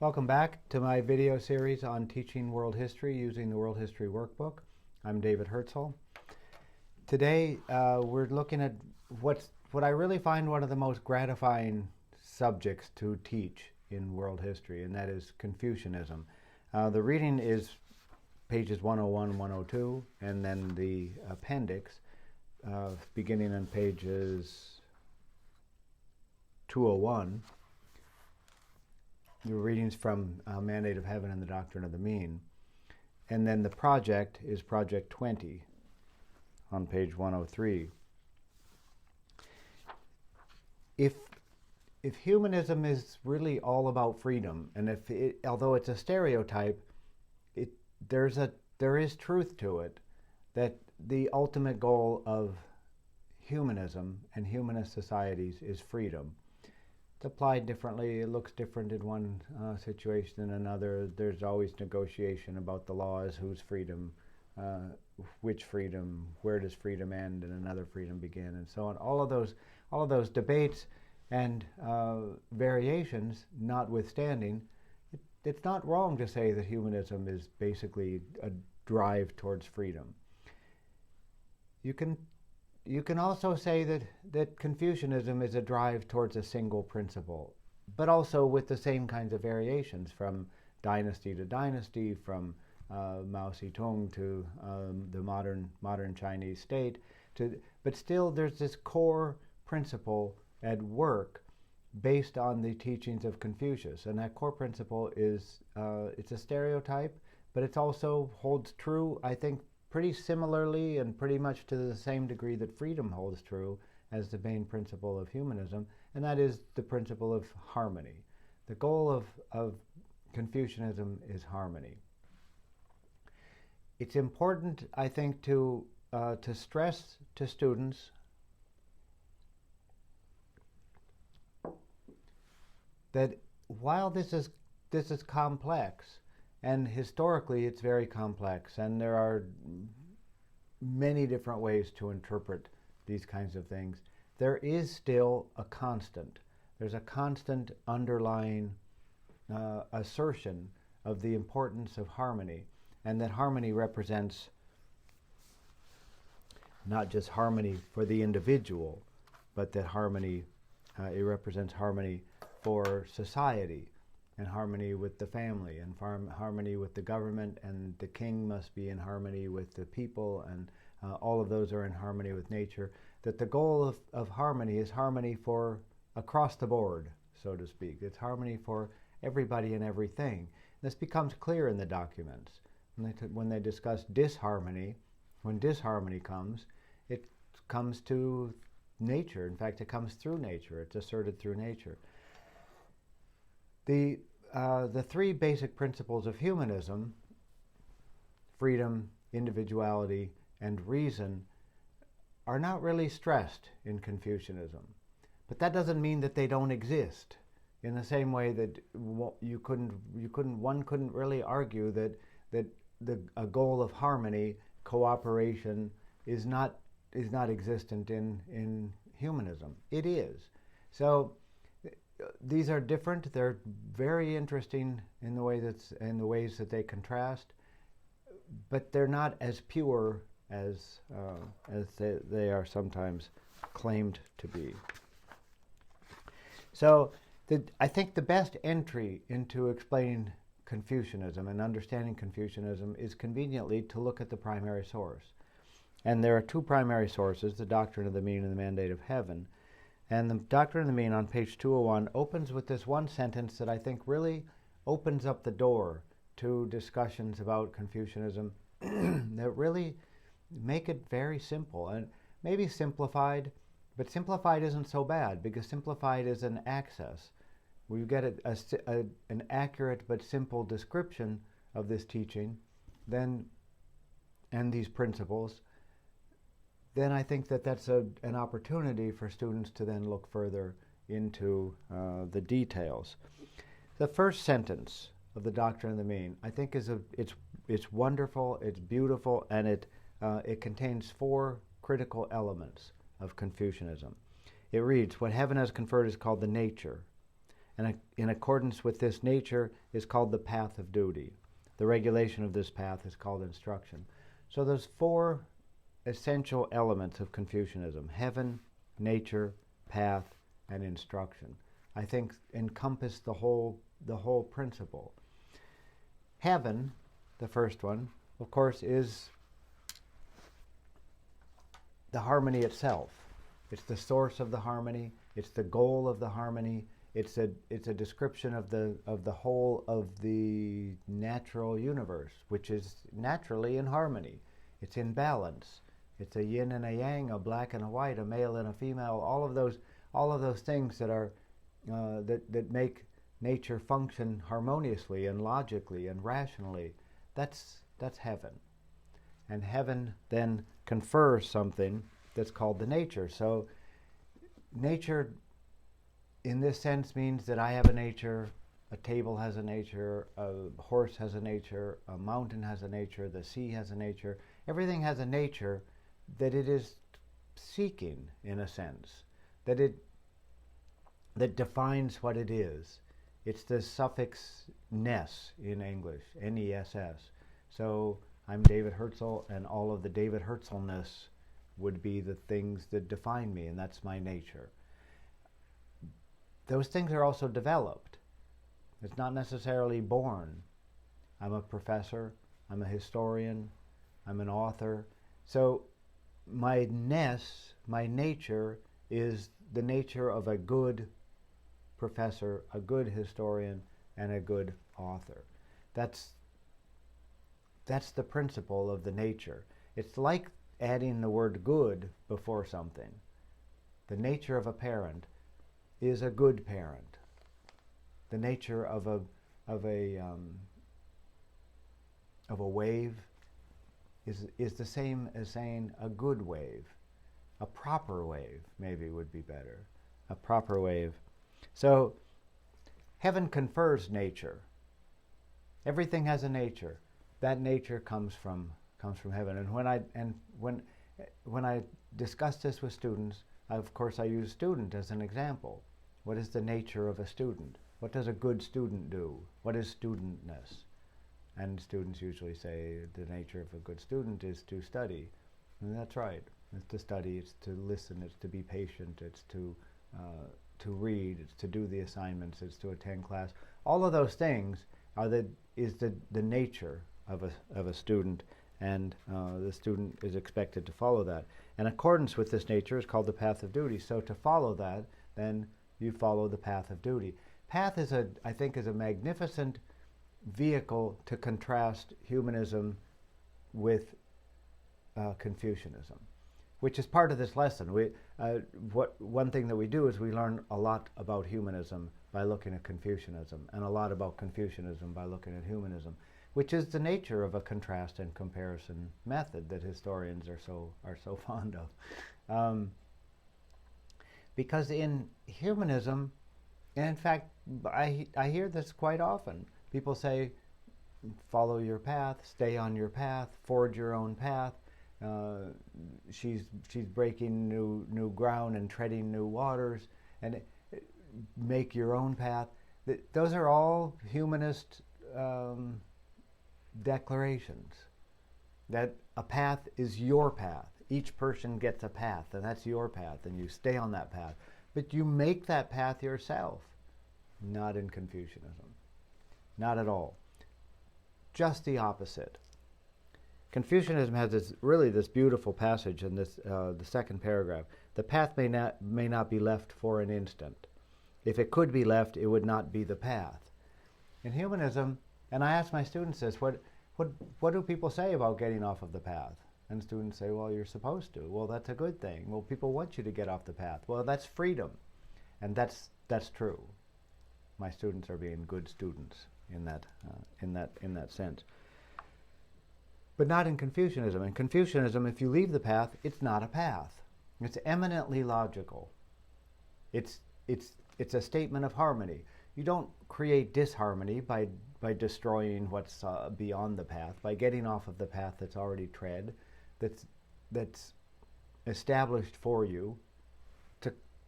Welcome back to my video series on teaching world history using the World History Workbook. I'm David Hertzel. Today we're looking at what I really find one of the most gratifying subjects to teach in world history, and that is Confucianism. The reading is pages 101 and 102, and then the appendix beginning on pages 201. The readings from Mandate of Heaven and the Doctrine of the Mean. And then the project is Project 20 on page 103. If humanism is really all about freedom, and although it's a stereotype, there is truth to it, that the ultimate goal of humanism and humanist societies is freedom. Applied differently. It looks different in one situation than another. There's always negotiation about the laws, whose freedom, which freedom, where does freedom end and another freedom begin, and so on. All of those debates and variations notwithstanding, it's not wrong to say that humanism is basically a drive towards freedom. You can also say that Confucianism is a drive towards a single principle, but also with the same kinds of variations from dynasty to dynasty, from Mao Zedong to the modern Chinese state. But still, there's this core principle at work based on the teachings of Confucius, and that core principle is it's a stereotype, but it also holds true, I think, pretty similarly and pretty much to the same degree that freedom holds true as the main principle of humanism, and that is the principle of harmony. The goal of Confucianism is harmony. It's important, I think, to stress to students that while this is complex, and historically, it's very complex, and there are many different ways to interpret these kinds of things. There is still a constant. There's a constant underlying assertion of the importance of harmony, and that harmony represents not just harmony for the individual, but that harmony, it represents harmony for society, and harmony with the family, and harmony with the government, and the king must be in harmony with the people, and all of those are in harmony with nature. That the goal of harmony is harmony for across the board, so to speak. It's harmony for everybody and everything. This becomes clear in the documents. When they discuss disharmony, when disharmony comes, it comes to nature. In fact, it comes through nature. It's asserted through nature. The three basic principles of humanism, freedom, individuality, and reason, are not really stressed in Confucianism. But that doesn't mean that they don't exist. In the same way that one couldn't really argue that a goal of harmony, cooperation, is not existent in humanism. It is. So these are different. They're very interesting in the ways that they contrast, but they're not as pure as they are sometimes claimed to be. So I think the best entry into explaining Confucianism and understanding Confucianism is conveniently to look at the primary source. And there are two primary sources, the Doctrine of the Mean and the Mandate of Heaven. And the Doctrine of the Mean on page 201 opens with this one sentence that I think really opens up the door to discussions about Confucianism that really make it very simple, and maybe simplified, but simplified isn't so bad, because simplified is an access. We get an accurate but simple description of this teaching and these principles, then I think that's an opportunity for students to then look further into the details. The first sentence of the Doctrine of the Mean, I think, it's wonderful, it's beautiful, and it contains four critical elements of Confucianism. It reads, "What heaven has conferred is called the nature, and in accordance with this nature is called the path of duty. The regulation of this path is called instruction. So there's four essential elements of Confucianism: heaven, nature, path, and instruction. I think encompass the whole principle. Heaven, the first one, of course, is the harmony itself. It's the source of the harmony. It's the goal of the harmony. It's a description of the whole of the natural universe, which is naturally in harmony. It's in balance. It's a yin and a yang, a black and a white, a male and a female. All of those things that are that make nature function harmoniously and logically and rationally. That's heaven. And heaven then confers something that's called the nature. So nature, in this sense, means that I have a nature, a table has a nature, a horse has a nature, a mountain has a nature, the sea has a nature. Everything has a nature that it is seeking, in a sense, that defines what it is. It's the suffix ness in English, N-E-S-S. So I'm David Hertzel, and all of the David Hertzelness would be the things that define me, and that's my nature. Those things are also developed. It's not necessarily born. I'm a professor, I'm a historian, I'm an author. So my ness, my nature, is the nature of a good professor, a good historian, and a good author. That's the principle of the nature. It's like adding the word good before something. The nature of a parent is a good parent. The nature of a wave is the same as saying a good wave. A proper wave, maybe, would be better. A proper wave. So heaven confers nature. Everything has a nature. That nature comes from heaven. And when I discuss this with students, of course I use student as an example. What is the nature of a student? What does a good student do? What is studentness? And students usually say the nature of a good student is to study. And that's right. It's to study, it's to listen, it's to be patient, it's to read, it's to do the assignments, it's to attend class. All of those things is the nature of a student, and the student is expected to follow that. And accordance with this nature is called the path of duty. So to follow that, then you follow the path of duty. Path I think is a magnificent vehicle to contrast humanism with Confucianism, which is part of this lesson. One thing that we do is we learn a lot about humanism by looking at Confucianism, and a lot about Confucianism by looking at humanism, which is the nature of a contrast and comparison method that historians are so fond of. Because in humanism, and in fact, I hear this quite often. People say, follow your path, stay on your path, forge your own path. She's breaking new ground and treading new waters, and make your own path. Those are all humanist declarations. That a path is your path. Each person gets a path, and that's your path, and you stay on that path. But you make that path yourself. Not in Confucianism. Not at all. Just the opposite. Confucianism has this beautiful passage in this the second paragraph. The path may not be left for an instant. If it could be left, it would not be the path. In humanism, and I ask my students this, what do people say about getting off of the path? And students say, well, you're supposed to. Well, that's a good thing. Well, people want you to get off the path. Well, that's freedom. And that's true. My students are being good students in that sense. But not in Confucianism. In Confucianism, if you leave the path, it's not a path. It's eminently logical. It's a statement of harmony. You don't create disharmony by destroying what's beyond the path, by getting off of the path that's already tread, that's established for you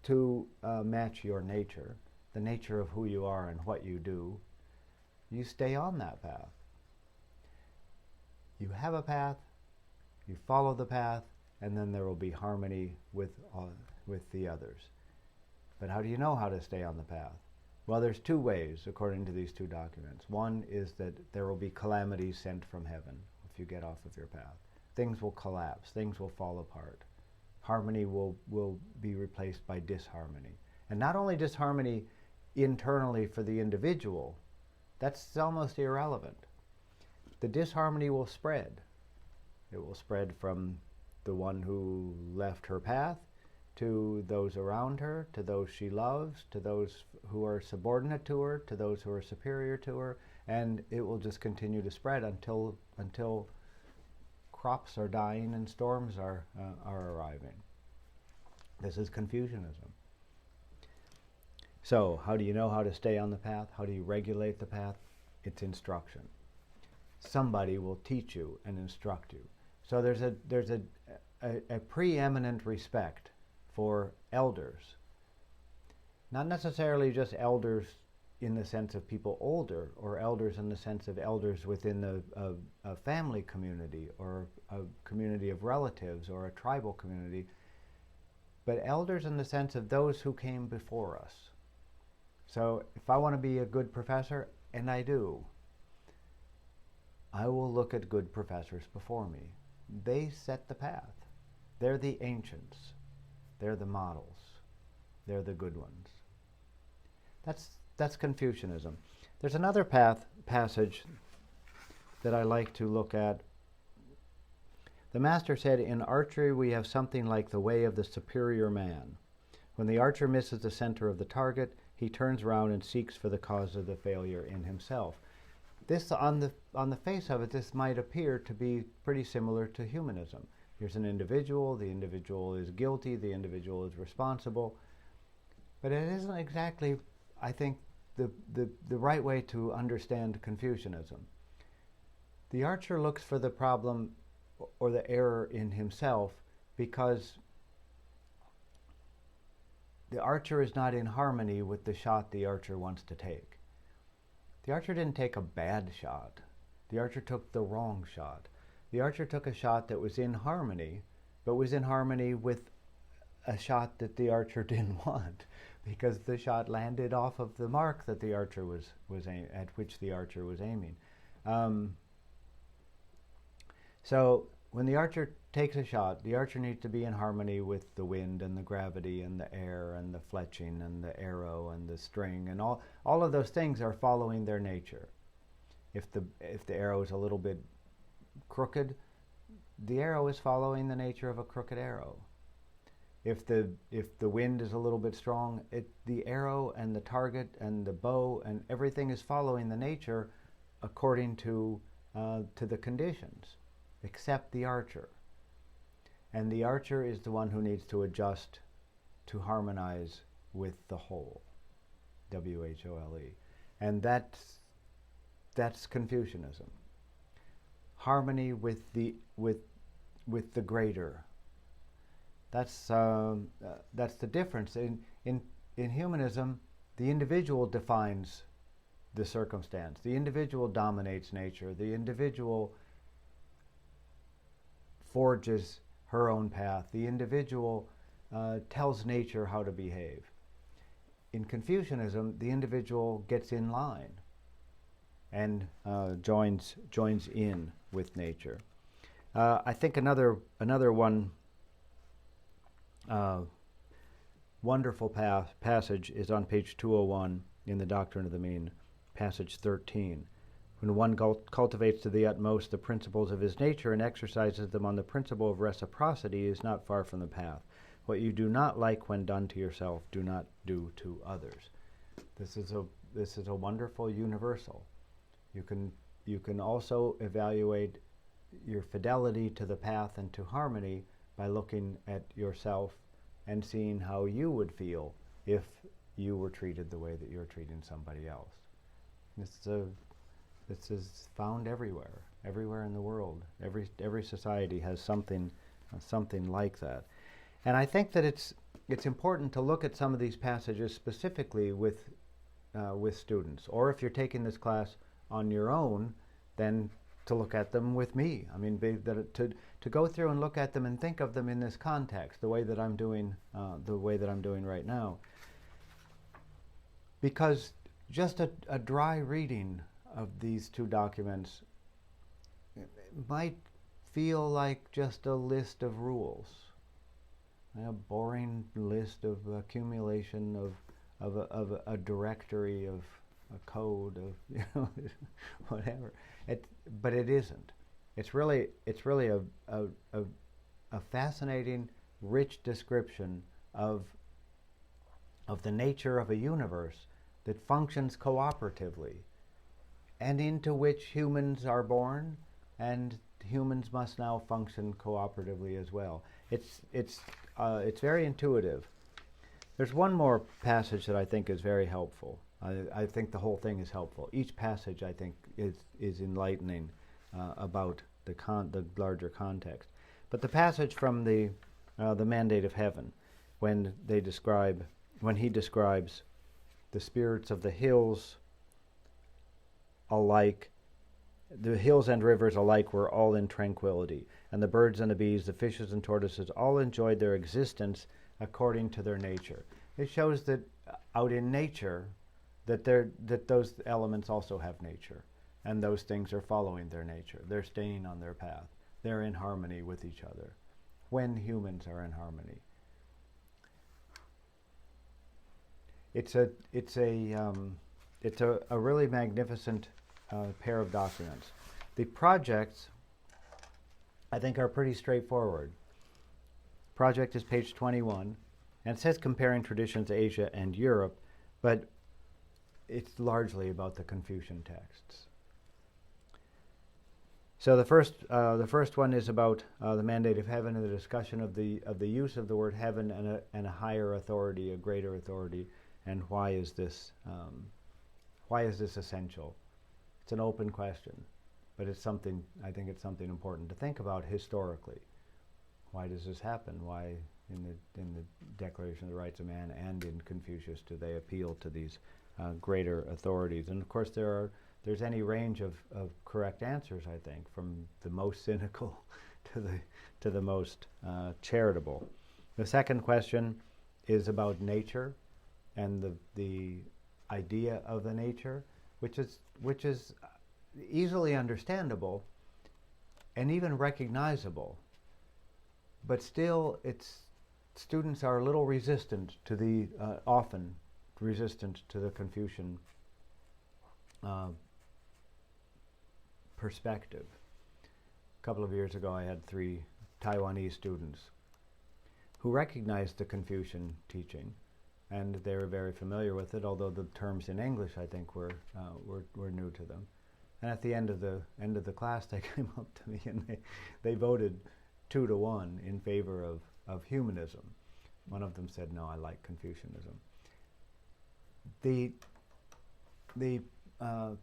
to match your nature. the nature of who you are and what you do, you stay on that path. You have a path, you follow the path, and then there will be harmony with the others. But how do you know how to stay on the path? Well, there's two ways, according to these two documents. One is that there will be calamities sent from heaven if you get off of your path. Things will collapse, things will fall apart. Harmony will be replaced by disharmony. And not only disharmony internally for the individual, that's almost irrelevant. The disharmony will spread. It will spread from the one who left her path to those around her, to those she loves, to those who are subordinate to her, to those who are superior to her, and it will just continue to spread until crops are dying and storms are arriving. This is Confucianism. So, how do you know how to stay on the path? How do you regulate the path? It's instruction. Somebody will teach you and instruct you. So there's a preeminent respect for elders. Not necessarily just elders in the sense of people older, or elders in the sense of elders within a family community, or a community of relatives, or a tribal community, but elders in the sense of those who came before us. So if I want to be a good professor, and I do, I will look at good professors before me. They set the path. They're the ancients. They're the models. They're the good ones. That's Confucianism. There's another passage that I like to look at. The master said, "In archery we have something like the way of the superior man. When the archer misses the center of the target, he turns around and seeks for the cause of the failure in himself." This, on the face of it, this might appear to be pretty similar to humanism. Here's an individual, the individual is guilty, the individual is responsible. But it isn't exactly, I think, the right way to understand Confucianism. The archer looks for the problem or the error in himself because the archer is not in harmony with the shot the archer wants to take. The archer didn't take a bad shot. The archer took the wrong shot. The archer took a shot that was in harmony, but was in harmony with a shot that the archer didn't want, because the shot landed off of the mark that the archer at which the archer was aiming. So when the archer takes a shot, the archer needs to be in harmony with the wind and the gravity and the air and the fletching and the arrow and the string, and all of those things are following their nature. If the arrow is a little bit crooked, the arrow is following the nature of a crooked arrow. If the wind is a little bit strong, the arrow and the target and the bow and everything is following the nature according to the conditions, except the archer. And the archer is the one who needs to adjust to harmonize with the whole, W-H-O-L-E. And that's Confucianism. Harmony with the greater. That's the difference. In humanism, the individual defines the circumstance. The individual dominates nature. The individual forges her own path. The individual tells nature how to behave. In Confucianism, the individual gets in line and joins in with nature. I think another one wonderful passage is on page 201 in the Doctrine of the Mean, passage 13. When one cultivates to the utmost the principles of his nature and exercises them on the principle of reciprocity, he is not far from the path. What you do not like when done to yourself, do not do to others. This is a wonderful universal. You can also evaluate your fidelity to the path and to harmony by looking at yourself and seeing how you would feel if you were treated the way that you're treating somebody else. This is found everywhere in the world. Every society has something like that. And I think that it's important to look at some of these passages specifically with with students, or if you're taking this class on your own, then to look at them with me. I mean, to go through and look at them and think of them in this context, the way that I'm doing right now. Because just a dry reading of these two documents might feel like just a list of rules, a boring list of accumulation of a directory of a code of whatever. But it isn't. It's really a fascinating, rich description of the nature of a universe that functions cooperatively, and into which humans are born, and humans must now function cooperatively as well. It's very intuitive. There's one more passage that I think is very helpful. I think the whole thing is helpful. Each passage, I think, is enlightening about the larger context. But the passage from the Mandate of Heaven, when he describes the spirits of the hills alike, the hills and rivers alike were all in tranquility, and the birds and the bees, the fishes and tortoises, all enjoyed their existence according to their nature. It shows that out in nature, that those elements also have nature, and those things are following their nature. They're staying on their path. They're in harmony with each other, when humans are in harmony. It's a really magnificent pair of documents. The projects, I think, are pretty straightforward. Project is page 21, and it says comparing traditions Asia and Europe, but it's largely about the Confucian texts. So the first one is about the Mandate of Heaven and the discussion of the use of the word heaven and a higher authority, a greater authority, and why is this essential? It's an open question, but I think it's something important to think about historically. Why does this happen? Why in the Declaration of the Rights of Man and in Confucius do they appeal to these greater authorities? And of course there's any range of correct answers, I think, from the most cynical to the most charitable. The second question is about nature and the idea of the nature, which is easily understandable and even recognizable, but still students are a little resistant to often resistant to the Confucian perspective. A couple of years ago I had 3 Taiwanese students who recognized the Confucian teaching, and they were very familiar with it, although the terms in English, I think, were new to them. And at the end of the class, they came up to me and they voted 2-1 in favor of humanism. One of them said, "No, I like Confucianism." The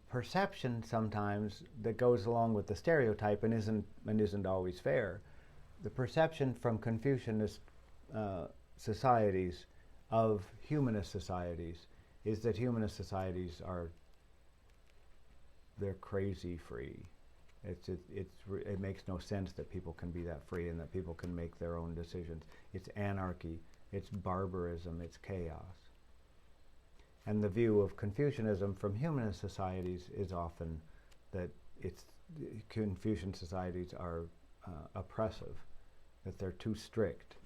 perception sometimes that goes along with the stereotype and isn't always fair. The perception from Confucianist societies of humanist societies is that humanist societies they're crazy free. It makes no sense that people can be that free and that people can make their own decisions. It's anarchy, it's barbarism, it's chaos. And the view of Confucianism from humanist societies is often that Confucian societies are oppressive, that they're too strict,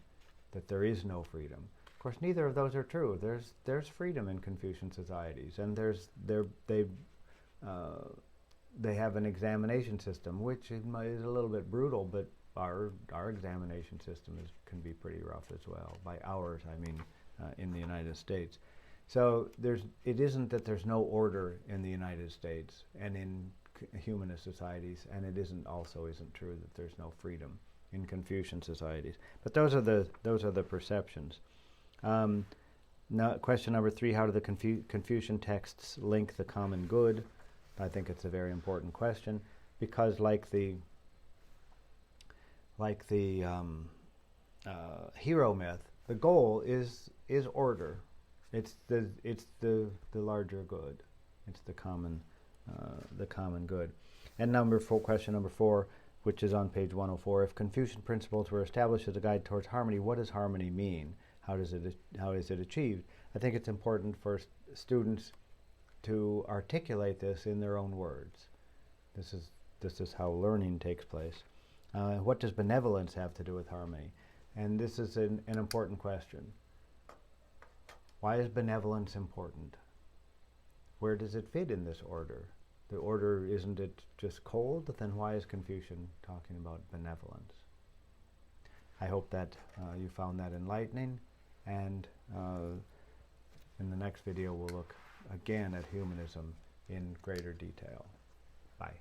that there is no freedom. Of course, neither of those are true. There's freedom in Confucian societies, and they have an examination system, which is a little bit brutal, but our examination system can be pretty rough as well. By ours, I mean in the United States. So it isn't that there's no order in the United States and in humanist societies, and it isn't true that there's no freedom in Confucian societies. But those are the perceptions. Now, question number 3: how do the Confucian texts link the common good? I think it's a very important question, because like the hero myth, the goal is order. It's the larger good. It's the common good. And question number 4, which is on page 104. If Confucian principles were established as a guide towards harmony, what does harmony mean? How is it achieved? I think it's important for students to articulate this in their own words. This is how learning takes place. What does benevolence have to do with harmony? And this is an important question. Why is benevolence important? Where does it fit in this order? The order, isn't it just cold? Then why is Confucian talking about benevolence? I hope that you found that enlightening, and in the next video we'll look again at humanism in greater detail. Bye.